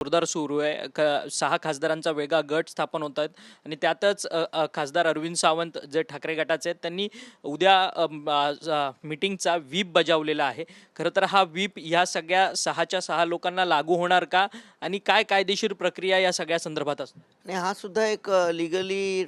जोरदार सुरू आहे. 6 खासदारांचा वेगळा गट स्थापन होत आहेत आणि त्यातच खासदार अरविंद सावंत जे ठाकरे गटाचे आहेत त्यांनी उद्या मीटिंगचा व्हीप बजावलेला आहे. खरं तर हा व्हीप ह्या सगळ्या 6च्या 6 लोकांना लागू होणार का आणि काय कायदेशीर प्रक्रिया या सगळ्या संदर्भात असणार? आणि हा सुद्धा एक लीगली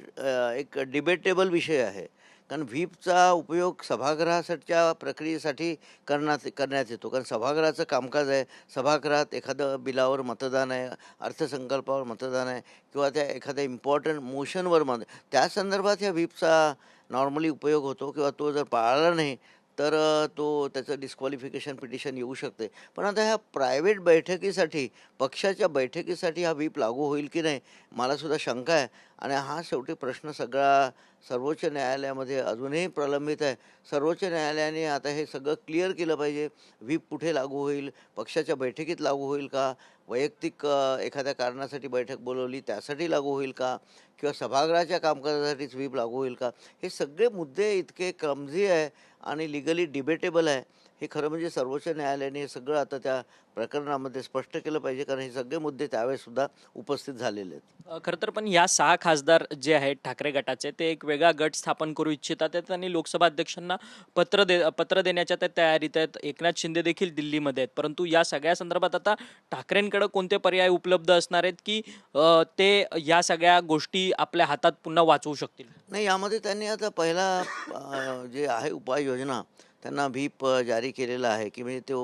एक डिबेटेबल विषय आहे. कारण व्हीपचा उपयोग सभागृहासाठीच्या प्रक्रियेसाठी करण्यात येतो. कारण सभागृहाचं कामकाज आहे. सभागृहात एखादं बिलावर मतदान आहे, अर्थसंकल्पावर मतदान आहे किंवा त्या एखाद्या इम्पॉर्टंट मोशनवर त्या संदर्भात ह्या व्हीपचा नॉर्मली उपयोग होतो किंवा तो जर पाळला नाही तर तो त्याचं डिस्क्वालिफिकेशन पिटिशन येऊ शकते. पण आता ह्या प्रायव्हेट बैठकीसाठी, पक्षाच्या बैठकीसाठी हा व्हीप लागू होईल की नाही, मला सुद्धा शंका आहे. आणि हा शेवटी प्रश्न सगळा सर्वोच्च न्यायालयामध्ये अजूनही प्रलंबित आहे. सर्वोच्च न्यायालयाने आता हे सगळं क्लिअर केलं पाहिजे. व्हीप कुठे लागू होईल? पक्षाच्या बैठकीत लागू होईल का? वैयक्तिक एखाद्या कारणासाठी बैठक बोलवली त्यासाठी लागू होईल का? किंवा सभागृहाच्या कामकाजासाठीच व्हीप लागू होईल का? हे सगळे मुद्दे इतके क्लमझी आहे आणि लीगली डिबेटेबल आहे. हे खरं म्हणजे सर्वोच्च न्यायालयाने हे सगळं आता त्या प्रकरणामध्ये स्पष्ट केलं पाहिजे, कारण हे सगळे मुद्दे त्यावेळेसुद्धा उपस्थित झालेले आहेत. खरं तर पण या 6 खासदार जे आहेत ठाकरे गटाचे ते एक वेगळा गट स्थापन करू इच्छितात. ते त्यांनी लोकसभा अध्यक्षांना पत्र देण्याच्या त्या तयारीत आहेत. एकनाथ शिंदे देखील दिल्लीमध्ये आहेत. परंतु या सगळ्या संदर्भात आता ठाकरेंकडे कोणते पर्याय उपलब्ध असणार आहेत की ते या सगळ्या गोष्टी आपल्या हातात पुन्हा वाचवू शकतील? नाही, यामध्ये त्यांनी आता पहिला जे आहे उपाययोजना त्यांना व्हीप जारी केलेला आहे, की म्हणजे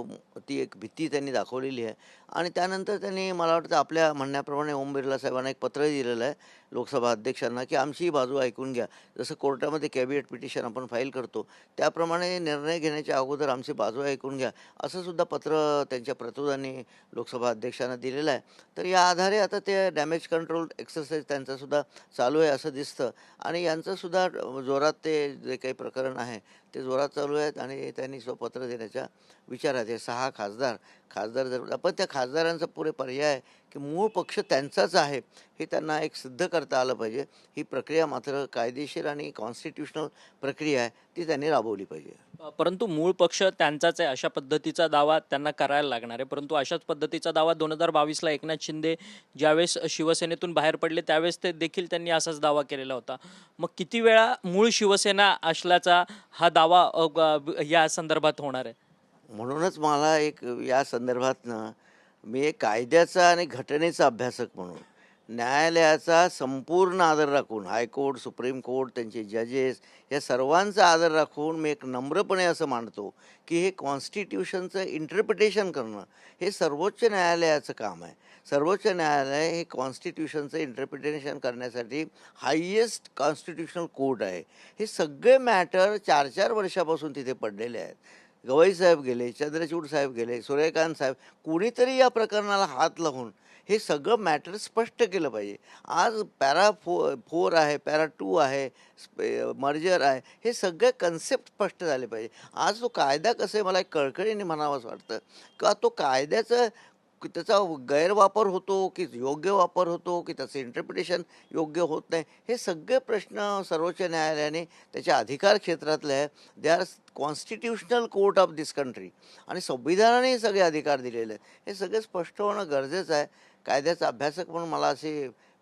ती एक भीती त्यांनी दाखवलेली आहे. आणि त्यानंतर त्यांनी मला वाटतं आपल्या म्हणण्याप्रमाणे ओम बिर्ला साहेबांना एक पत्रही दिलेलं आहे लोकसभा अध्यक्षांना, की आमची बाजू ऐकून घ्या. जसं कोर्टामध्ये कॅबिनेट पिटिशन आपण फाईल करतो, त्याप्रमाणे निर्णय घेण्याच्या अगोदर आमची बाजू ऐकून घ्या, असं सुद्धा पत्र त्यांच्या प्रतोदांनी लोकसभा अध्यक्षांना दिलेलं आहे. तर या आधारे आता ते डॅमेज कंट्रोल एक्सरसाइज त्यांचासुद्धा चालू आहे असं दिसतं. आणि यांचंसुद्धा जोरात ते जे काही प्रकरण आहे ते जोरात चालू आहेत आणि त्यांनी पत्र देण्याच्या विचारात आहे. 6 खासदार जर पण त्या खासदारांचा पुरे पर्याय की मूळ पक्ष त्यांचाच आहे हे त्यांना एक सिद्ध करता आलं पाहिजे. ही प्रक्रिया मात्र कायदेशीर आणि कॉन्स्टिट्यूशनल प्रक्रिया आहे, ती त्यांनी राबवली पाहिजे. परंतु मूळ पक्ष त्यांचाच आहे अशा पद्धतीचा दावा त्यांना करायला लागणार आहे. परंतु अशाच पद्धतीचा दावा 2022ला एकनाथ शिंदे ज्यावेळेस शिवसेनेतून बाहेर पडले त्यावेळेस ते देखील त्यांनी असाच दावा केलेला होता. मग किती वेळा मूळ शिवसेना असल्याचा हा दावा या संदर्भात होणार आहे? म्हणूनच मला एक या संदर्भातनं मी एक कायद्याचा आणि घटनेचा अभ्यासक म्हणून न्यायालयाचा संपूर्ण आदर राखून हायकोर्ट, सुप्रीम कोर्ट, त्यांचे जजेस या सर्वांचा आदर राखून मी एक नम्रपणे असं मांडतो की हे कॉन्स्टिट्यूशनचं इंटरप्रिटेशन करणं हे सर्वोच्च न्यायालयाचं काम आहे. सर्वोच्च न्यायालय हे कॉन्स्टिट्यूशनचं इंटरप्रिटेशन करण्यासाठी हायेस्ट कॉन्स्टिट्यूशनल कोर्ट आहे. हे सगळे मॅटर 4-4 वर्षापासून तिथे पडलेले आहेत. गवई साहेब गेले, चंद्रचूड साहेब गेले, सूर्यकांत साहेब, कुणीतरी या प्रकरणाला हात लावून हे सगळं मॅटर स्पष्ट केलं पाहिजे. आज पॅरा 4 आहे, पॅरा 2 आहे, मर्जर आहे, हे सगळे कन्सेप्ट स्पष्ट झाले पाहिजे. आज तो कायदा कसं आहे मला एक कळकळीने म्हणावंसं वाटतं का तो कायद्याचं त्याचा गैरवापर होतो की योग्य वापर होतो की त्याचं इंटरप्रिटेशन योग्य होत नाही, हे सगळे प्रश्न सर्वोच्च न्यायालयाने त्याच्या अधिकार क्षेत्रातले आहे. They are constitutional court of this country आणि संविधानाने हे सगळे अधिकार दिलेले आहेत. हे सगळे स्पष्ट होणं गरजेचं आहे. कायद्याचा अभ्यासक म्हणून मला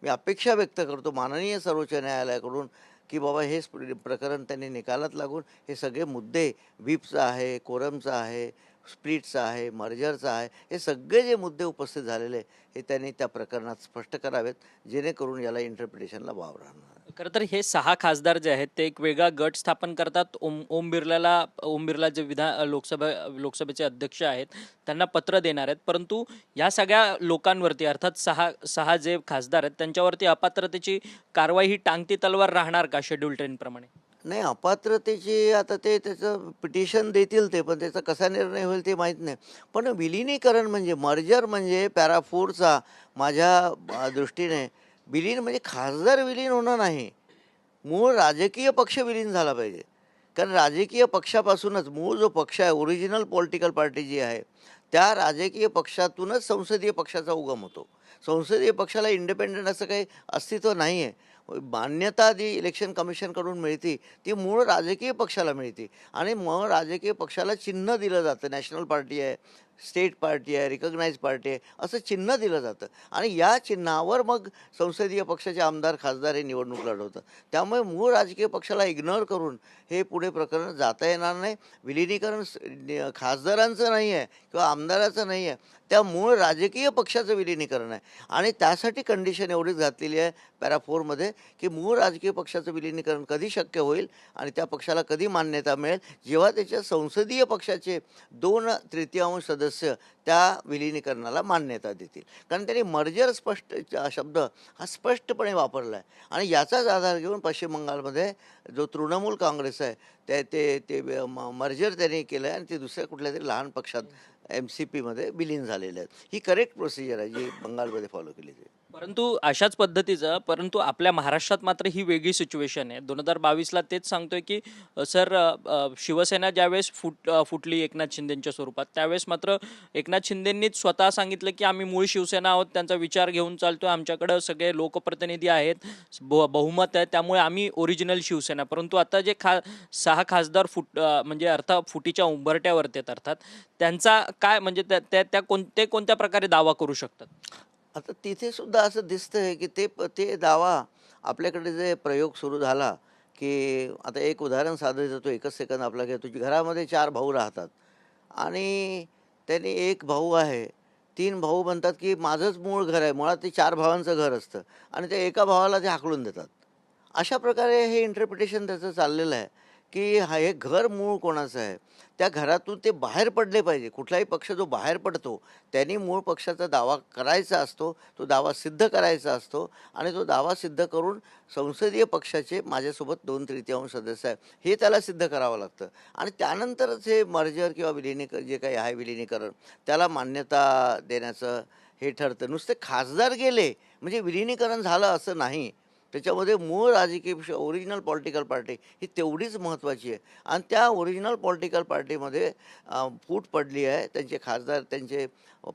मी अपेक्षा व्यक्त करतो माननीय सर्वोच्च न्यायालयाकडून की बाबा हे प्रकरण त्यांनी निकालात लागून हे सगळे मुद्दे व्हीपचा आहे, कोरमचा आहे, स्प्लिटचा आहे, मर्जरचा आहे, हे सगळे जे मुद्दे उपस्थित झालेले हे त्यांनी त्या प्रकरणात स्पष्ट करावेत, जेणेकरून याला इंटरप्रिटेशनला वाव राहणार. खरं तर हे 6 खासदार जे आहेत ते एक वेगळा गट स्थापन करतात. ओम बिर्ला जे लोकसभेचे अध्यक्ष आहेत त्यांना पत्र देणार आहेत. परंतु या सगळ्या लोकांवरती अर्थात 6 जे खासदार आहेत त्यांच्यावरती अपात्रतेची कारवाई ही टांगती तलवार राहणार का शेड्यूल 10 प्रमाणे? नाही, अपात्रतेची आता ते त्याचं पिटिशन देतील ते, पण त्याचा कसा निर्णय होईल ते माहीत नाही. पण विलिनीकरण म्हणजे मर्जर म्हणजे पॅरा 4चा माझ्या दृष्टीने विलीन म्हणजे खासदार विलीन होणं नाही, मूळ राजकीय पक्ष विलीन झाला पाहिजे. कारण राजकीय पक्षापासूनच मूळ जो पक्ष आहे, ओरिजिनल पॉलिटिकल पार्टी जी आहे, त्या राजकीय पक्षातूनच संसदीय पक्षाचा उगम होतो. संसदीय पक्षाला इंडिपेंडंट असं काही अस्तित्व नाही आहे. मान्यता जी इलेक्शन कमिशनकडून मिळते ती मूळ राजकीय पक्षाला मिळते आणि मग राजकीय पक्षाला चिन्ह दिलं जातं. नॅशनल पार्टी आहे, स्टेट पार्टी आहे, रिकग्नाइज पार्टी आहे, असं चिन्ह दिलं जातं आणि या चिन्हावर मग संसदीय पक्षाचे आमदार, खासदार हे निवडणूक लढवतात. त्यामुळे मूळ राजकीय पक्षाला इग्नोर करून हे पुढे प्रकरण जाता येणार नाही. विलिनीकरण खासदारांचं नाही आहे किंवा आमदाराचं नाही आहे, त्या मूळ राजकीय पक्षाचं विलिनीकरण आहे आणि त्यासाठी कंडिशन एवढीच घातलेली आहे पॅरा 4मध्ये की मूळ राजकीय पक्षाचं विलिनीकरण कधी शक्य होईल आणि त्या पक्षाला कधी मान्यता मिळेल, जेव्हा त्याच्या संसदीय पक्षाचे 2/3 सदस्य त्या विलिनीकरणाला मान्यता देतील. कारण त्यांनी मर्जर शब्द हा स्पष्टपणे वापरला आहे आणि याचाच आधार घेऊन पश्चिम बंगालमध्ये जो तृणमूल काँग्रेस आहे ते ते ते मर्जर त्यांनी केलं आहे आणि ते दुसऱ्या कुठल्यातरी लहान पक्षात MCPमध्ये विलीन झालेले आहेत. ही करेक्ट प्रोसिजर आहे जी बंगालमध्ये फॉलो केली जाते. परंतु अशाच पद्धतीचं परंतु आपल्या महाराष्ट्रात मात्र ही वेगळी सिच्युएशन आहे. 2022ला तेच सांगतोय की सर शिवसेना ज्यावेळेस फुटली एकनाथ शिंदेंच्या स्वरूपात, त्यावेळेस मात्र एकनाथ शिंदेंनीच स्वतः सांगितलं की आम्ही मूळ शिवसेना आहोत, त्यांचा विचार घेऊन चालतोय, आमच्याकडं सगळे लोकप्रतिनिधी आहेत, बहुमत आहे, त्यामुळे आम्ही ओरिजिनल शिवसेना. परंतु आता जे 6 खासदार म्हणजे फुटीच्या उंबरट्यावरती आहेत अर्थात, त्यांचा काय म्हणजे त्या कोणत्या प्रकारे दावा करू शकतात? आता तिथे सुद्धा असं दिसतंय की ते दावा आपल्याकडे जे प्रयोग सुरू झाला, की आता एक उदाहरण साधं देतो, एकच सेकंद आपला घेतो. की घरामध्ये 4 भाऊ राहतात आणि त्यांनी एक भाऊ आहे, 3 भाऊ म्हणतात की माझंच मूळ घर आहे. मुळात ते 4 भावांचं घर असतं आणि त्या एका भावाला ते हाकलून देतात. अशा प्रकारे हे इंटरप्रिटेशन त्याचं चाललेलं आहे, की हे घर मूळ कोणाचं आहे? त्या घरातून ते बाहेर पडले पाहिजे. कुठलाही पक्ष जो बाहेर पडतो, त्यांनी मूळ पक्षाचा दावा करायचा असतो, तो दावा सिद्ध करायचा असतो आणि तो दावा सिद्ध करून संसदीय पक्षाचे माझ्यासोबत 2/3 सदस्य आहेत, हे त्याला सिद्ध करावं लागतं आणि त्यानंतरच हे मर्जर किंवा जे काही आहे विलिनीकरण, त्याला मान्यता देण्याचं हे ठरतं. नुसते खासदार गेले म्हणजे विलिनीकरण झालं असं नाही. त्याच्यामध्ये मूळ राजकीय पक्ष ओरिजिनल पॉलिटिकल पार्टी ही तेवढीच महत्त्वाची आहे आणि त्या ओरिजिनल पॉलिटिकल पार्टीमध्ये फूट पडली आहे. त्यांचे खासदार, त्यांचे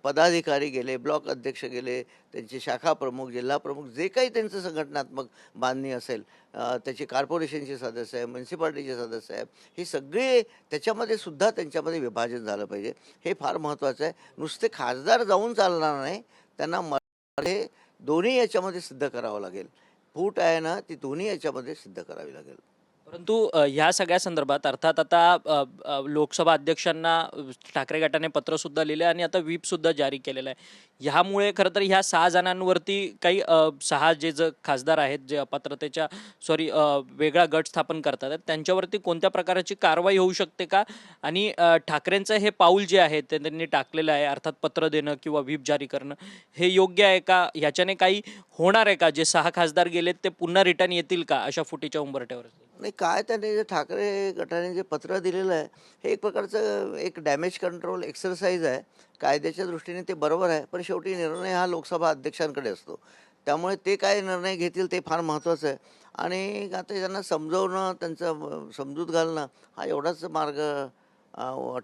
पदाधिकारी गेले, ब्लॉक अध्यक्ष गेले, त्यांचे शाखा प्रमुख, जिल्हा प्रमुख, जे काही त्यांचं संघटनात्मक बांधणी असेल, त्याचे कॉर्पोरेशनचे सदस्य आहे, म्युन्सिपाल्टीचे सदस्य आहे, हे सगळे त्याच्यामध्ये सुद्धा त्यांच्यामध्ये विभाजन झालं पाहिजे. हे फार महत्त्वाचं आहे. नुसते खासदार जाऊन चालणार नाही, त्यांना हे दोन्ही याच्यामध्ये सिद्ध करावं लागेल. फूट आहे ना, ती दोन्ही याच्यामध्ये सिद्ध करावी लागेल. परंतु ह्या सगळ्या संदर्भात अर्थात आता लोकसभा अध्यक्षांना ठाकरे गटाने पत्र सुद्धा लिहिले आणि आता व्हीप सुद्धा जारी केलेला आहे. ह्यामुळे खरं तर ह्या 6 जणांवरती काही 6 जे खासदार आहेत जे अपात्रतेच्या वेगळा गट स्थापन करतात आहेत, त्यांच्यावरती कोणत्या प्रकारची कारवाई होऊ शकते का? आणि ठाकरेंचं हे पाऊल जे आहे ते त्यांनी टाकलेलं आहे, अर्थात पत्र देणं किंवा व्हीप जारी करणं, हे योग्य आहे का? ह्याच्याने काही होणार आहे का? जे 6 खासदार गेलेत ते पुन्हा रिटर्न येतील का अशा फुटीच्या उंबरठ्यावर? नाही, काय त्याने जे ठाकरे गटाने जे पत्र दिलेलं आहे, हे एक प्रकारचं एक डॅमेज कंट्रोल एक्सरसाइज आहे. कायद्याच्या दृष्टीने ते बरोबर आहे, पण शेवटी निर्णय हा लोकसभा अध्यक्षांकडे असतो. त्यामुळे ते काय निर्णय घेतील ते फार महत्त्वाचं आहे आणि आता त्यांना समजवणं, त्यांचं समजूत घालणं हा एवढाच मार्ग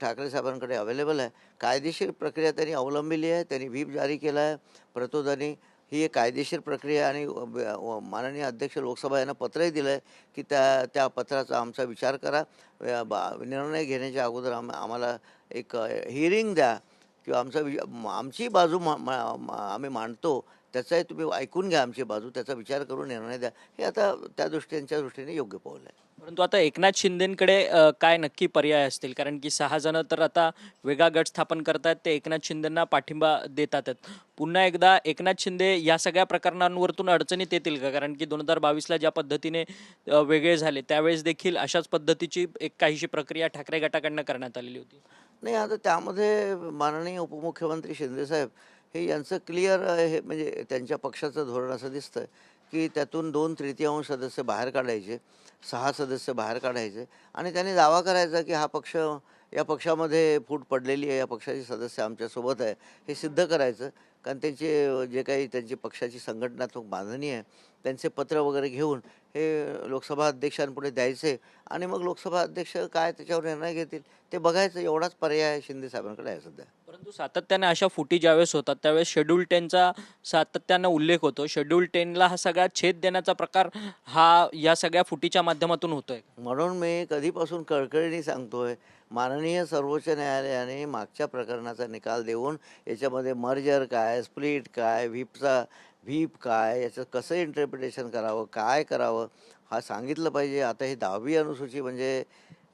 ठाकरे साहेबांकडे अवेलेबल आहे. कायदेशीर प्रक्रिया त्यांनी अवलंबिली आहे. त्यांनी व्हीप जारी केला आहे प्रतोदानी. ही एक कायदेशीर प्रक्रिया आहे आणि माननीय अध्यक्ष लोकसभा यांना पत्रही दिलं आहे की त्या त्या पत्राचा आमचा विचार करा. निर्णय घेण्याच्या अगोदर आम्हाला एक हिअरिंग द्या किंवा आमची बाजू आम्ही मांडतो, त्याचाही तुम्ही ऐकून घ्या आमची बाजू, त्याचा विचार करून निर्णय द्या. हे आता त्यांच्या दृष्टीने योग्य पाऊल आहे. परंतु आता एकनाथ शिंदेकडे काय नक्की पर्याय असतील? कारण की 6 जण तर आता वेगळा गट स्थापन करतायत, ते एकनाथ शिंदेंना पाठिंबा देतात. पुन्हा एकदा एकनाथ शिंदे या सगळ्या प्रकरणांवरतून अडचणीत येतील का? कारण की 2022ला ज्या पद्धतीने वेगळे झाले, त्यावेळेस देखील अशाच पद्धतीची एक काहीशी प्रक्रिया ठाकरे गटाकडनं करण्यात आलेली होती. नाही, आता त्यामध्ये माननीय उपमुख्यमंत्री शिंदेसाहेब हे यांचं क्लिअर हे म्हणजे त्यांच्या पक्षाचं धोरण असं दिसतं की त्यातून 2/3 सदस्य बाहेर काढायचे, 6 सदस्य बाहेर काढायचे आणि त्यांनी दावा करायचा की या पक्षामध्ये फूट पडलेली आहे, या पक्षाचे सदस्य आमच्यासोबत आहे, हे सिद्ध करायचं. कारण त्यांचे जे काही त्यांची पक्षाची संघटनात्मक बांधणी आहे, त्यांचे पत्र वगैरे घेऊन हे लोकसभा अध्यक्षांपुढे द्यायचे आणि मग लोकसभा अध्यक्ष काय त्याच्यावर निर्णय घेतील ते बघायचं, एवढाच पर्याय शिंदे साहेबांकडे आहे सध्या. परंतु सातत्याने अशा फुटी ज्यावेळेस होतात त्यावेळेस शेड्यूल 10चा सातत्यानं उल्लेख होतो. शेड्यूल 10ला हा सगळा छेद देण्याचा प्रकार हा या सगळ्या फुटीच्या माध्यमातून होतोय. म्हणून मी कधीपासून कळकळीने सांगतोय, माननीय सर्वोच्च न्यायालयाने मागच्या प्रकरणाचा निकाल देऊन याच्यामध्ये मर्जर काय, स्प्लिट काय, व्हीप काय, याचं कसं इंटरप्रिटेशन करावं, काय करावं हा सांगितलं पाहिजे. आता ही 10वी अनुसूची म्हणजे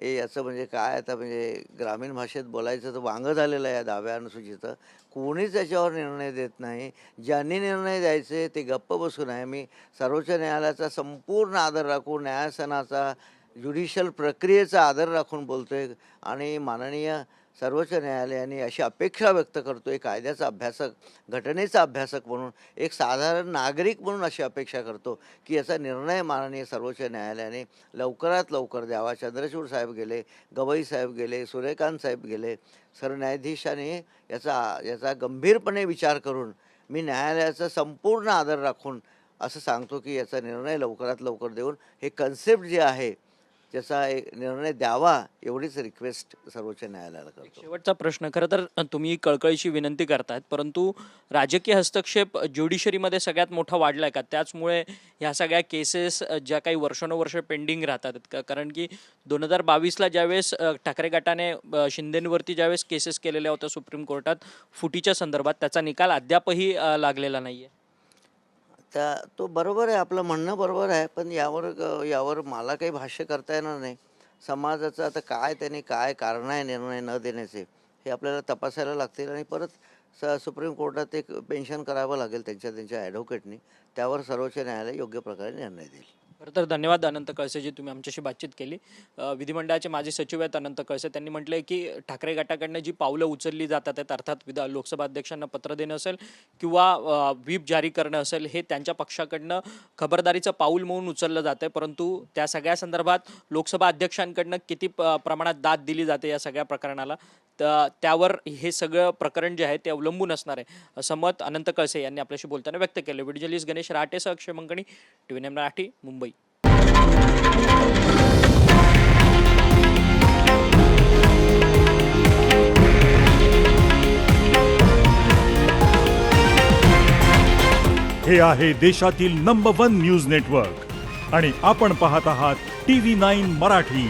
याचं म्हणजे काय, आता म्हणजे ग्रामीण भाषेत बोलायचं तर वांगं झालेलं आहे या 10व्या अनुसूचीचं. कोणीच याच्यावर निर्णय देत नाही. ज्यांनी निर्णय द्यायचे ते गप्प बसून आहे. मी सर्वोच्च न्यायालयाचा संपूर्ण आदर राखून, न्यायसनाचा, ज्युडिशियल प्रक्रियेचा आदर राखून बोलतोय आणि माननीय सर्वोच्च न्यायालयाने अशी अपेक्षा व्यक्त करतोय, कायद्याचा अभ्यासक, घटनेचा अभ्यासक म्हणून, एक साधारण नागरिक म्हणून अशी अपेक्षा करतो की याचा निर्णय माननीय सर्वोच्च न्यायालयाने लवकरात लवकर द्यावा. चंद्रचूड साहेब गेले, गवई साहेब गेले, सूर्यकांत साहेब गेले, सरन्यायाधीशाने याचा गंभीरपणे विचार करून, मी न्यायालयाचा संपूर्ण आदर राखून असं सांगतो की याचा निर्णय लवकरात लवकर देऊन हे कन्सेप्ट जे आहे त्याचा एक निर्णय द्यावा, एवढीच रिक्वेस्ट सर्वोच्च न्यायालयाला करतो. शेवटचा प्रश्न, खरं तर तुम्ही कळकळीची विनंती करतायत, परंतु राजकीय हस्तक्षेप ज्युडिशरीमध्ये सगळ्यात मोठा वाढलाय का? त्याचमुळे ह्या सगळ्या केसेस ज्या काही वर्षानुवर्ष पेंडिंग राहतात, कारण की 2022ला ज्यावेळेस ठाकरे गटाने शिंदेंवरती ज्यावेळेस केसेस केलेल्या होत्या सुप्रीम कोर्टात फुटीच्या संदर्भात, त्याचा निकाल अद्यापही लागलेला नाहीये. तो बरोबर आहे, आपलं म्हणणं बरोबर आहे, पण यावर मला काही भाष्य करता येणार नाही. समाजाचं आता काय त्याने काय कारण आहे निर्णय न देण्याचे हे आपल्याला तपासायला लागतील आणि परत सुप्रीम कोर्टात एक पेन्शन करावं लागेल त्यांच्या ॲडव्होकेटनी. त्यावर सर्वोच्च न्यायालय योग्य प्रकारे निर्णय देईल. खरं तर धन्यवाद अनंत कळसेजी, तुम्ही आमच्याशी बातचीत केली. विधिमंडळाचे माजी सचिव आहेत अनंत कळसे, त्यांनी म्हटलंय की ठाकरे गटाकडनं जी पावलं उचलली जातात आहेत, अर्थात लोकसभा अध्यक्षांना पत्र देणं असेल किंवा व्हीप जारी करणं असेल, हे त्यांच्या पक्षाकडनं खबरदारीचं पाऊल म्हणून उचललं जातं आहे. परंतु त्या सगळ्या संदर्भात लोकसभा अध्यक्षांकडनं किती प्रमाणात दाद दिली जाते या सगळ्या प्रकरणाला, त्यावर हे सगळं प्रकरण जे आहे ते अवलंबून असणार आहे, असं मत अनंत कळसे यांनी आपल्याशी बोलताना व्यक्त केलं. व्हिडिओ जर्नलिस्ट गणेश राहटेसह अक्षय मंकणी, TVN मराठी, मुंबई. हे आहे देशातील नंबर 1 न्यूज नेटवर्क आणि आपण पाहत आहात TV9 मराठी,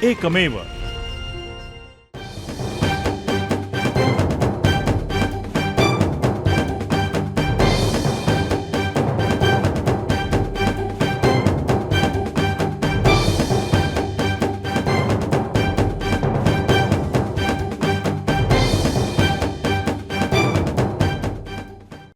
एकमेव.